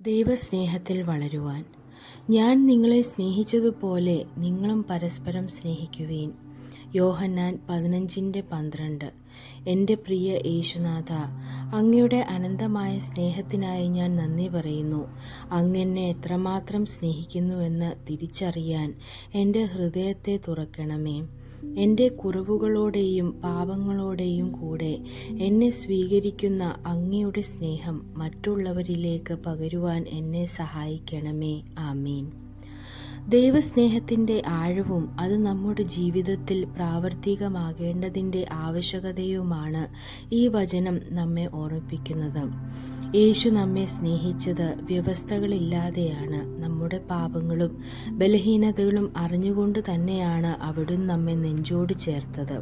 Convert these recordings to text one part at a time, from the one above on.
ദൈവസ്നേഹത്തിൽ വളരുവാൻ. ഞാൻ നിങ്ങളെ സ്നേഹിച്ചതുപോലെ നിങ്ങളും പരസ്പരം സ്നേഹിക്കുവിൻ. യോഹന്നാൻ 15:12. എൻ്റെ പ്രിയ യേശുനാഥ, അങ്ങയുടെ അനന്തമായ സ്നേഹത്തിനായി ഞാൻ നന്ദി പറയുന്നു. അങ്ങ് എന്നെ എത്രമാത്രം സ്നേഹിക്കുന്നുവെന്ന് തിരിച്ചറിയാൻ എൻ്റെ ഹൃദയത്തെ തുറക്കണമേ. എൻ്റെ കുറവുകളോടെയും പാപങ്ങളോടെയും കൂടെ എന്നെ സ്വീകരിക്കുന്ന അങ്ങയുടെ സ്നേഹം മറ്റുള്ളവരിലേക്ക് പകരുവാൻ എന്നെ സഹായിക്കണമേ. ആമീൻ. ദൈവസ്നേഹത്തിൻ്റെ ആഴവും അത് നമ്മുടെ ജീവിതത്തിൽ പ്രാവർത്തികമാകേണ്ടതിൻ്റെ ആവശ്യകതയുമാണ് ഈ വചനം നമ്മെ ഓർമ്മിപ്പിക്കുന്നത്. യേശു നമ്മെ സ്നേഹിച്ചത് വ്യവസ്ഥകളില്ലാതെയാണ്. നമ്മുടെ പാപങ്ങളും ബലഹീനതകളും അറിഞ്ഞുകൊണ്ട് തന്നെയാണ് അവിടുന്ന് നമ്മെ നെഞ്ചോട് ചേർത്തത്.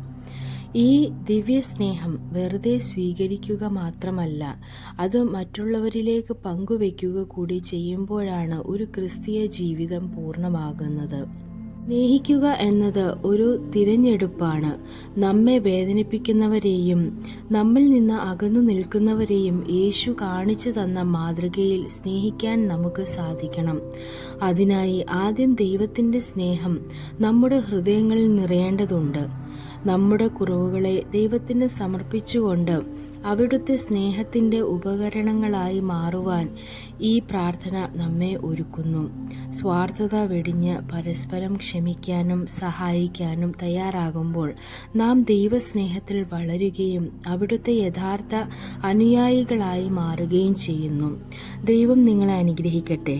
ഈ ദിവ്യസ്നേഹം വെറുതെ സ്വീകരിക്കുക മാത്രമല്ല, അത് മറ്റുള്ളവരിലേക്ക് പങ്കുവയ്ക്കുക കൂടി ചെയ്യുമ്പോഴാണ് ഒരു ക്രിസ്തീയ ജീവിതം പൂർണ്ണമാകുന്നത്. സ്നേഹിക്കുക എന്നത് ഒരു തിരഞ്ഞെടുപ്പാണ്. നമ്മെ വേദനിപ്പിക്കുന്നവരെയും നമ്മിൽ നിന്ന് അകന്നു നിൽക്കുന്നവരെയും യേശു കാണിച്ചു തന്ന മാതൃകയിൽ സ്നേഹിക്കാൻ നമുക്ക് സാധിക്കണം. അതിനായി ആദ്യം ദൈവത്തിൻ്റെ സ്നേഹം നമ്മുടെ ഹൃദയങ്ങളിൽ നിറയേണ്ടതുണ്ട്. നമ്മുടെ കുറവുകളെ ദൈവത്തിന് സമർപ്പിച്ചുകൊണ്ട് അവിടുത്തെ സ്നേഹത്തിൻ്റെ ഉപകരണങ്ങളായി മാറുവാൻ ഈ പ്രാർത്ഥന നമ്മെ ഒരുക്കുന്നു. സ്വാർത്ഥത വെടിഞ്ഞ് പരസ്പരം ക്ഷമിക്കാനും സഹായിക്കാനും തയ്യാറാകുമ്പോൾ നാം ദൈവസ്നേഹത്തിൽ വളരുകയും അവിടുത്തെ യഥാർത്ഥ അനുയായികളായി മാറുകയും ചെയ്യുന്നു. ദൈവം നിങ്ങളെ അനുഗ്രഹിക്കട്ടെ.